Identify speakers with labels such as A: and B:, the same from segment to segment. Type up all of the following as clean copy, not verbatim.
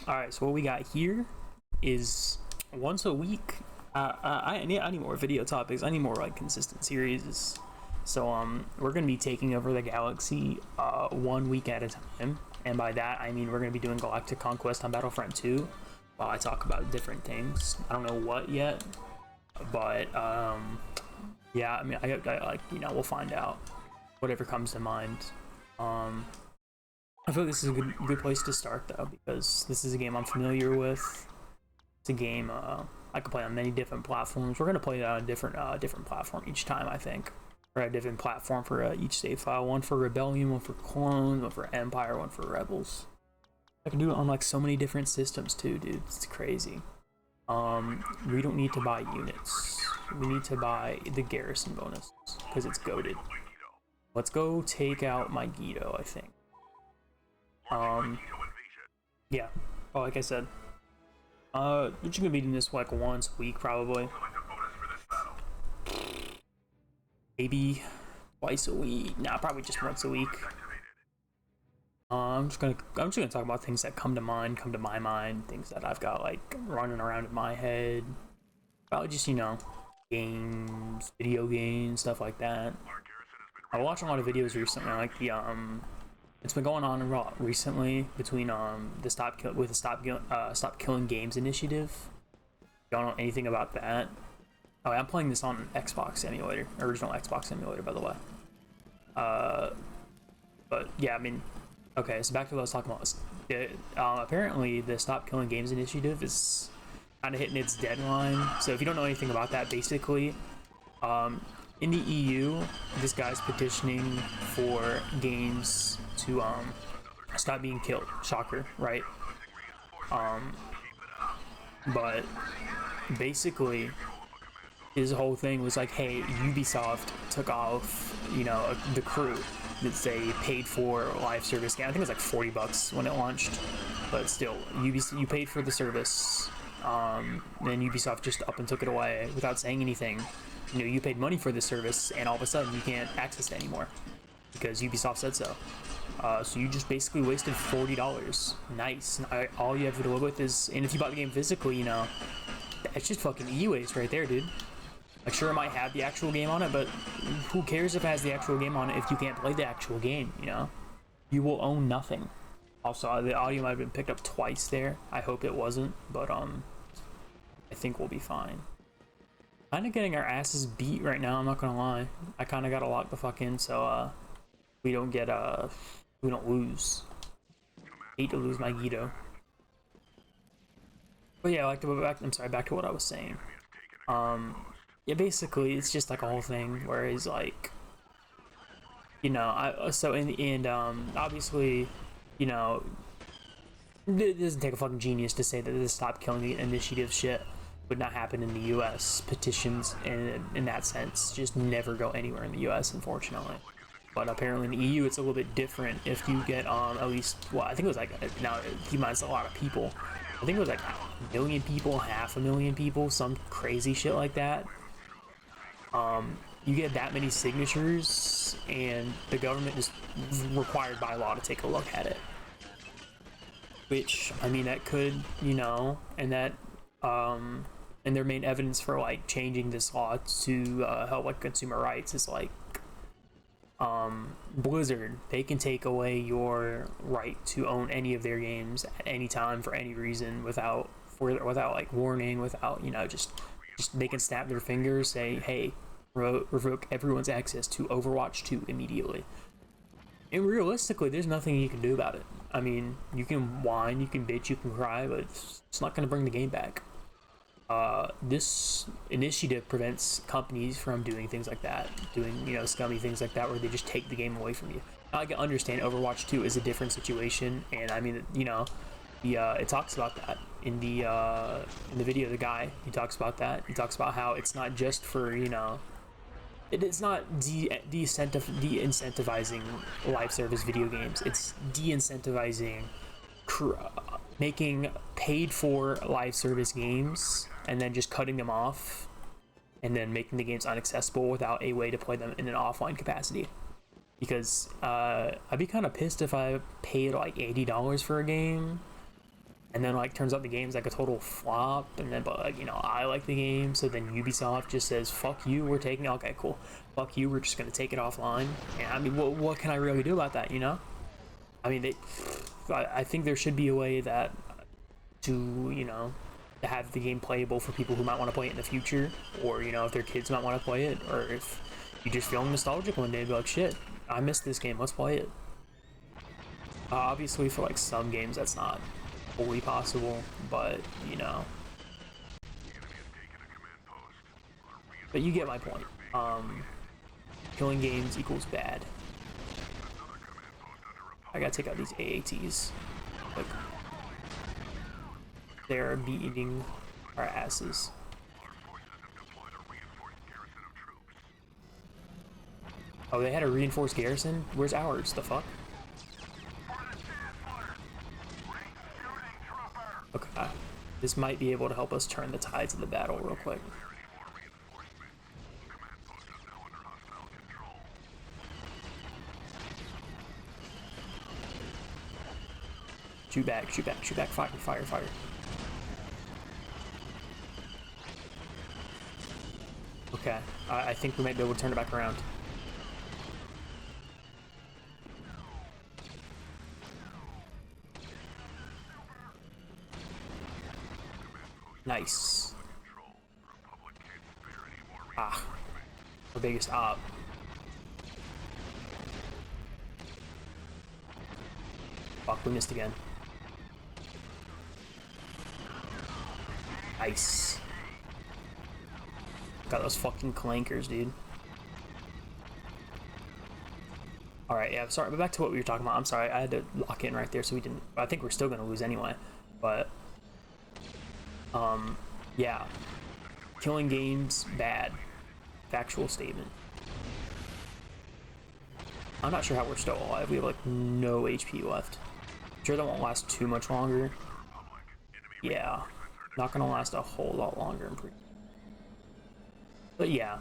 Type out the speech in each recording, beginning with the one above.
A: Alright, so what we got here is once a week. I need more video topics. I need more like consistent series. So we're gonna be taking over the galaxy 1 week at a time, and by that I mean we're gonna be doing Galactic Conquest on Battlefront 2 while I talk about different things. I don't know what yet, but yeah, I mean I like, you know, we'll find out whatever comes to mind. I feel like this is a good place to start though, because this is a game I'm familiar with. It's a game I can play on many different platforms. We're gonna play it on a different platform each time, I think, or a different platform for each save file. One for Rebellion, one for Clone, one for Empire, one for Rebels. I can do it on like so many different systems too, dude. It's crazy. We don't need to buy units. We need to buy the garrison bonus because it's goated. Let's go take out my Guido, I think. Yeah. Oh, like I said, we're just gonna be doing this like once a week, probably. Maybe twice a week. Nah, probably just once a week. I'm just gonna talk about things that come to my mind, things that I've got like running around in my head. Probably just, you know, games, video games, stuff like that. I watched a lot of videos recently, like the it's been going on recently between the Stop Killing Games initiative. Don't know anything about that. Oh, I'm playing this on Xbox emulator, original Xbox emulator, by the way. But yeah, I mean, okay. So back to what I was talking about. Apparently, the Stop Killing Games initiative is kind of hitting its deadline. So if you don't know anything about that, basically, in the EU, this guy's petitioning for games to stop being killed. Shocker, right? But basically his whole thing was like, hey, Ubisoft took off, you know, the crew that they paid for live service game. I think it was like $40 when it launched, but still, you paid for the service, then Ubisoft just up and took it away without saying anything. You know, you paid money for this service, and all of a sudden you can't access it anymore because Ubisoft said so. So you just basically wasted $40. Nice. All you have to live with is, and if you bought the game physically, you know, it's just fucking e-waste right there, dude. Like, sure, it might have the actual game on it, but who cares if it has the actual game on it if you can't play the actual game, you know? You will own nothing. Also, the audio might have been picked up twice there. I hope it wasn't, but I think we'll be fine. Kind of getting our asses beat right now, I'm not gonna lie. I kind of gotta lock the fuck in so we don't get we don't lose. Hate to lose my Guido. But yeah, back to what I was saying. Yeah, basically it's just like a whole thing where he's like, you know, so in the end, obviously, you know, it doesn't take a fucking genius to say that this Stop Killing the Initiative shit would not happen in the US. Petitions in that sense just never go anywhere in the US, unfortunately. But apparently in the EU it's a little bit different. If you get at least, well, I think it was like, now keep in mind it's a lot of people. I think it was like 1 million people, 500,000 people, some crazy shit like that. You get that many signatures and the government is required by law to take a look at it. Which, I mean, that could, you know, and that and their main evidence for like changing this law to help like consumer rights is like Blizzard. They can take away your right to own any of their games at any time for any reason without like warning, without, you know, just they can snap their fingers, say, hey, revoke everyone's access to Overwatch 2 immediately. And realistically, there's nothing you can do about it. I mean, you can whine, you can bitch, you can cry, but it's not going to bring the game back. This initiative prevents companies from doing things like that, doing, you know, scummy things like that where they just take the game away from you. Now, I can understand Overwatch 2 is a different situation, and I mean, you know, it talks about that in the video. The guy, he talks about that. He talks about how it's not just for, you know, it's not de-incentivizing live service video games. It's de-incentivizing making paid for live service games and then just cutting them off and then making the games inaccessible without a way to play them in an offline capacity. Because I'd be kind of pissed if I paid like $80 for a game and then like turns out the game's like a total flop, and then but like, you know, I like the game, so then Ubisoft just says fuck you, we're taking it. Okay, cool, fuck you, we're just gonna take it offline. And I mean, what can I really do about that, you know? I mean, I think there should be a way that to, you know, to have the game playable for people who might want to play it in the future, or, you know, if their kids might want to play it, or if you just feel nostalgic one day and be like, shit, I missed this game, let's play it. Obviously for like some games that's not fully possible, but, you know, but you get my point. Killing games equals bad. I gotta take out these AATs. Like, they're beating our asses. Oh, they had a reinforced garrison? Where's ours? The fuck? Okay. This might be able to help us turn the tides of the battle real quick. Shoot back, shoot back, shoot back, fire, fire, fire. Okay, I think we might be able to turn it back around. Nice. Ah, our biggest op. Fuck, we missed again. Nice. Got those fucking clankers, dude. Alright, yeah, sorry, but back to what we were talking about. I'm sorry, I had to lock in right there so we didn't... I think we're still gonna lose anyway, but... yeah. Killing games, bad. Factual statement. I'm not sure how we're still alive. We have, like, no HP left. I'm sure that won't last too much longer. Yeah. Not gonna last a whole lot longer, I'm pretty... But yeah,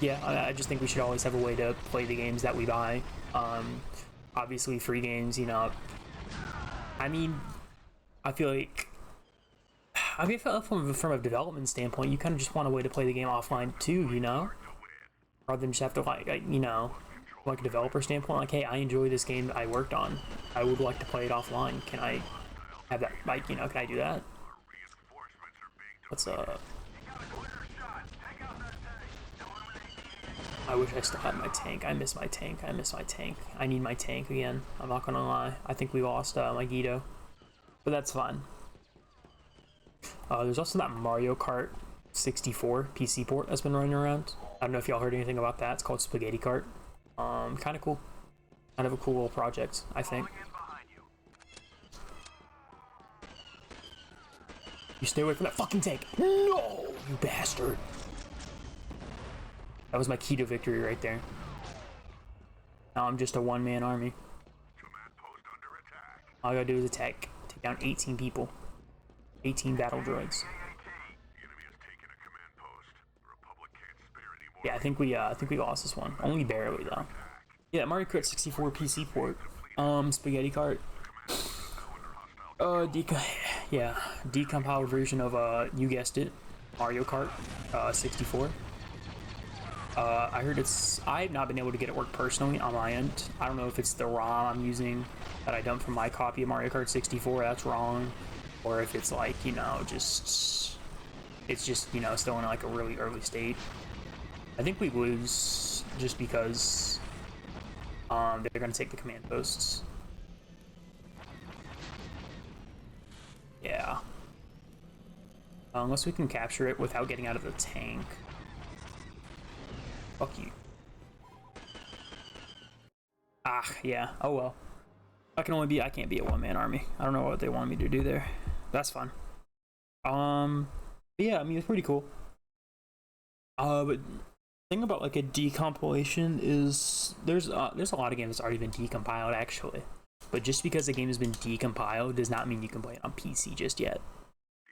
A: yeah, I just think we should always have a way to play the games that we buy. Obviously free games, you know, I mean, I feel like from a development standpoint, you kind of just want a way to play the game offline too, you know? Rather than just have to, like, you know, like a developer standpoint, like, hey, I enjoy this game I worked on. I would like to play it offline. Can I have that, like, you know, can I do that? Let's, I wish I still had my tank. I miss my tank. I miss my tank. I need my tank again. I'm not gonna lie. I think we lost my Guido. But that's fine. There's also that Mario Kart 64 PC port that's been running around. I don't know if y'all heard anything about that. It's called Spaghetti Kart. Kind of cool. Kind of a cool little project, I think. You stay away from that fucking tank. No, you bastard. That was my key to victory right there. Now I'm just a one-man army. All I gotta do is attack. Take down 18 people. 18 battle droids. Yeah, I think we lost this one. Only barely though. Yeah, Mario Kart 64 PC port. Spaghetti Kart. Yeah, decompiled version of you guessed it, Mario Kart 64. I heard I've not been able to get it work personally on my end. I don't know if it's the ROM I'm using that I dumped from my copy of Mario Kart 64, that's wrong. Or if it's like, you know, it's just, you know, still in like a really early state. I think we lose just because they're gonna take the command posts. Yeah. Unless we can capture it without getting out of the tank. Fuck you. Ah, yeah. Oh well. I can't be a one-man army. I don't know what they want me to do there. That's fine. Yeah, I mean, it's pretty cool. But the thing about like a decompilation is there's a lot of games that's already been decompiled actually. But just because the game has been decompiled does not mean you can play it on PC just yet.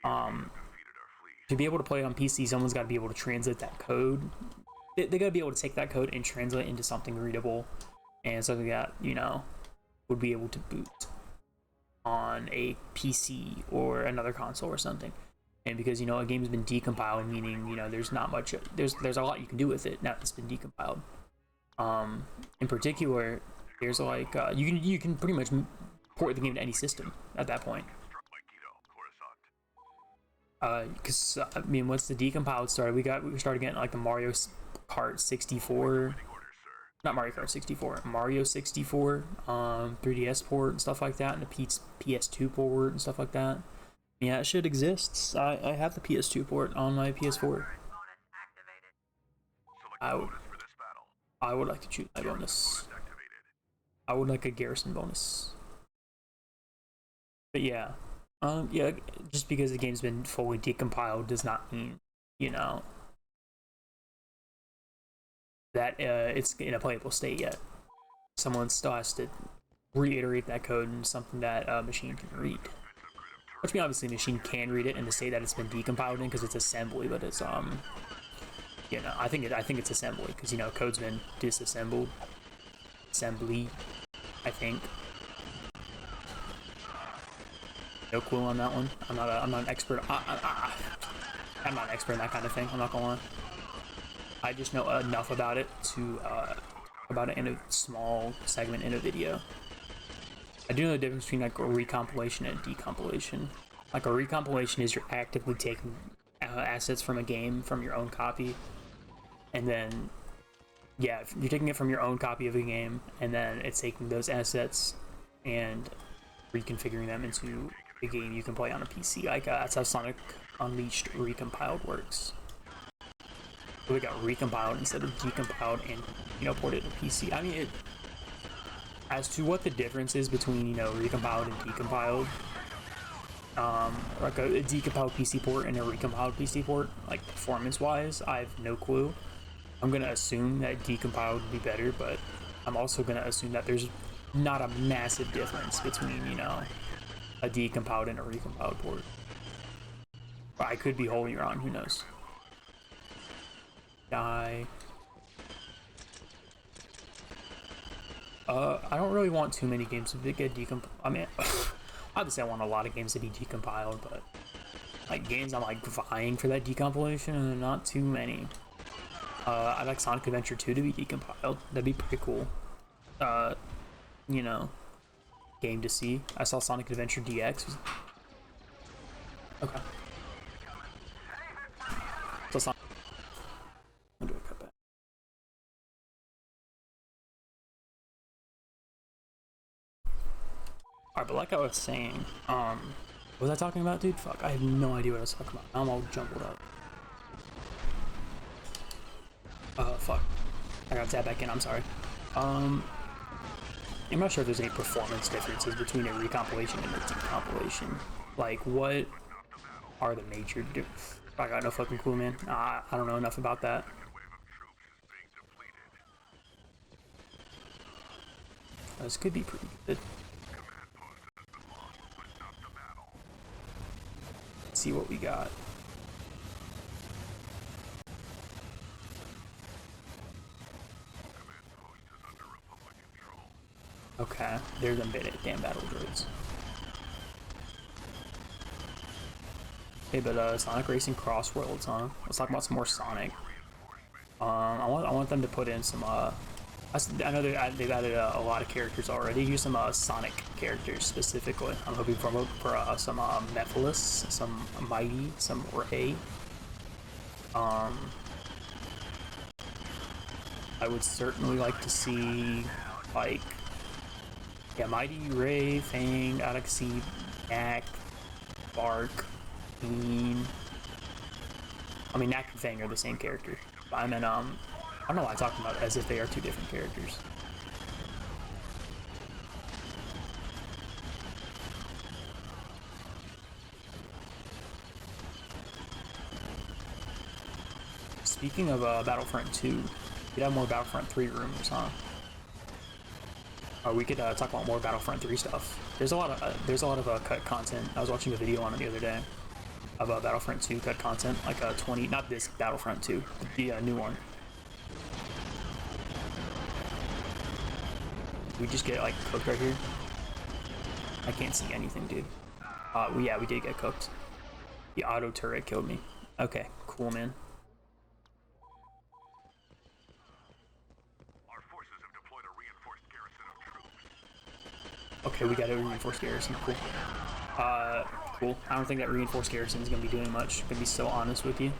A: To be able to play it on PC, someone's got to be able to translate that code. They got to be able to take that code and translate it into something readable and something that, you know, would be able to boot. on a PC or another console or something. And because a game's been decompiled, meaning there's not much, there's a lot you can do with it now that it's been decompiled. In particular, there's like you can pretty much port the game to any system at that point. Because I mean, once the decompiled started, we started getting like the Mario Kart 64, not Mario Kart 64, Mario 64, 3DS port and stuff like that, and the PS2 port and stuff like that. Yeah, it shit exists. I have the PS2 port on my PS4. I would like to choose my bonus. I would like a garrison bonus. But yeah. Yeah, just because the game's been fully decompiled does not mean, that it's in a playable state yet. Someone still has to reiterate that code in something that a machine can read. Which means obviously the machine can read it and to say that it's been decompiled in because it's assembly, but it's I think it's assembly because code's been disassembled. Assembly, I think. No clue on that one. I'm not an expert. I'm not an expert in that kind of thing. I'm not gonna lie. I just know enough about it to about it in a small segment in a video. I do know the difference between like a recompilation and a decompilation. Like a recompilation is you're actively taking assets from a game from your own copy, and then you're taking it from your own copy of the game, and then it's taking those assets and reconfiguring them into a game you can play on a PC. Like that's how Sonic Unleashed Recompiled works. So we got recompiled instead of decompiled and ported to PC. I mean, as to what the difference is between recompiled and decompiled, like a decompiled PC port and a recompiled PC port, like performance wise, I have no clue. I'm gonna assume that decompiled would be better, but I'm also gonna assume that there's not a massive difference between a decompiled and a recompiled port. But I could be wholly wrong, who knows. Die. I don't really want too many games to get decompiled. I mean, obviously I want a lot of games to be decompiled, but like games I'm like vying for that decompilation, and not too many. I'd like Sonic Adventure 2 to be decompiled. That'd be pretty cool. Game to see. I saw Sonic Adventure DX. Okay. So Sonic. I'll do a cutback. Alright, but like I was saying, what was I talking about, dude? Fuck, I have no idea what I was talking about. I'm all jumbled up. Fuck. I gotta tap back in, I'm sorry. I'm not sure if there's any performance differences between a recompilation and a decompilation. Like, what are the major differences? I got no fucking clue, man. I don't know enough about that. This could be pretty good. Let's see what we got. Okay, there's them damn battle droids. Okay, but Sonic Racing Cross Worlds, huh? Let's talk about some more Sonic. I want them to put in some I know they've added a lot of characters already. Use some Sonic characters specifically. I'm hoping for some Mephiles, some Mighty, some Ray. I would certainly like to see like Mighty, Ray, Fang, Galaxy, Knack, Bark, Bean. I mean, Knack and Fang are the same character. But I mean, I don't know why I'm talking about it as if they are two different characters. Speaking of Battlefront 2, we'd have more Battlefront 3 rumors, huh? Or we could talk about more Battlefront 3 stuff. There's a lot of cut content. I was watching a video on it the other day of Battlefront 2 cut content, like 20, not this Battlefront 2, the new one. We just get like cooked right here. I can't see anything, dude. Yeah, we did get cooked. The auto turret killed me. Okay, cool, man.
B: Our forces have deployed a reinforced garrison of troops.
A: Okay, we got a reinforced garrison. Cool. Cool. I don't think that reinforced garrison is gonna be doing much. Gonna be so honest with you.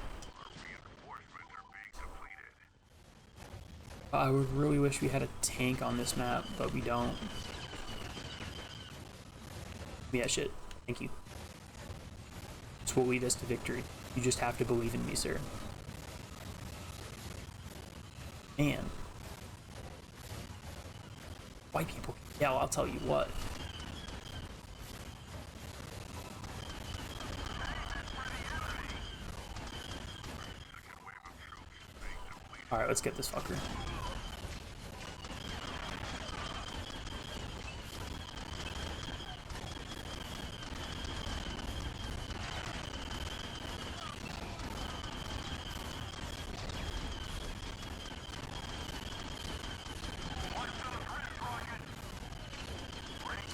B: Reinforcements are being depleted.
A: I would really wish we had a tank on this map, but we don't. Yeah, shit. Thank you. This will lead us to victory. You just have to believe in me, sir. Man. White people. Yeah, well, I'll tell you what. Alright, let's get this fucker.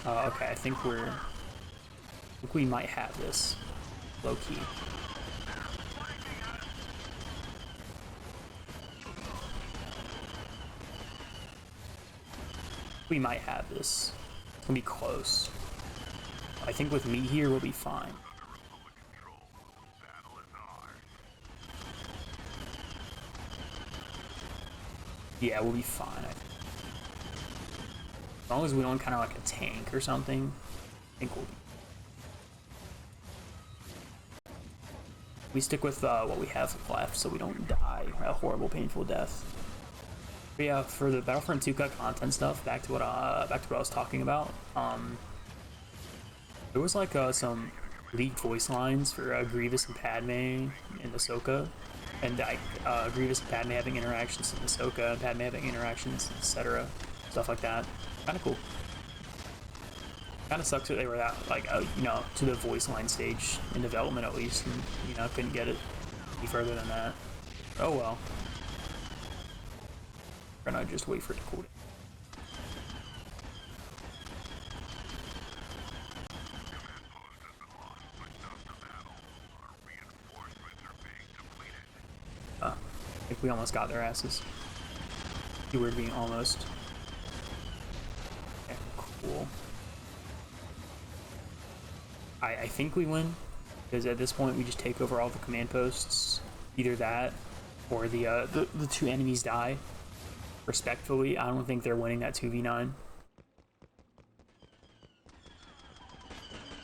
A: Okay, I think we might have this. Low key. We might have this. It's gonna be close. I think with me here, we'll be fine. Yeah, we'll be fine, I think. As long as we don't kind of like a tank or something, I think we'll be. We stick with what we have left so we don't die a horrible, painful death. But yeah, for the Battlefront 2 cut content stuff, back to what I was talking about. There was like some leaked voice lines for Grievous and Padme in Ahsoka, and Grievous and Padme having interactions in Ahsoka, and Padme having interactions, etc. Stuff like that. Kind of cool. Kind of sucks that they were that you know, to the voice line stage in development at least, and you know, couldn't get it any further than that. Oh well. We're gonna just wait for it to cool down. I think we almost got their asses. Keyword being almost. Okay, cool. I think we win, because at this point we just take over all the command posts. Either that, or the two enemies die. Respectfully, I don't think they're winning that 2v9.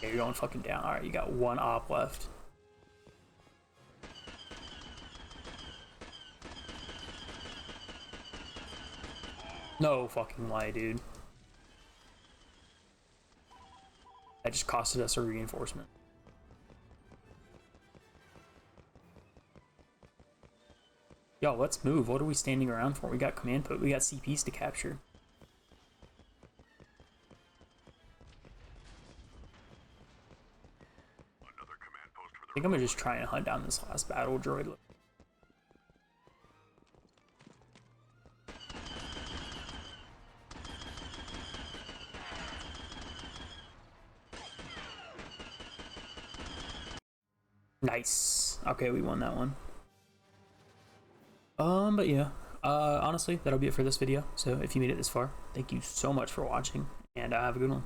A: Yeah, you're going fucking down. Alright, you got one op left. No fucking way, dude. That just costed us a reinforcement. Yo, let's move. What are we standing around for? We got command post. We got CPs to capture. I think I'm gonna just try and hunt down this last battle droid. Nice. Okay, we won that one. But yeah, honestly, that'll be it for this video. So if you made it this far, thank you so much for watching, and have a good one.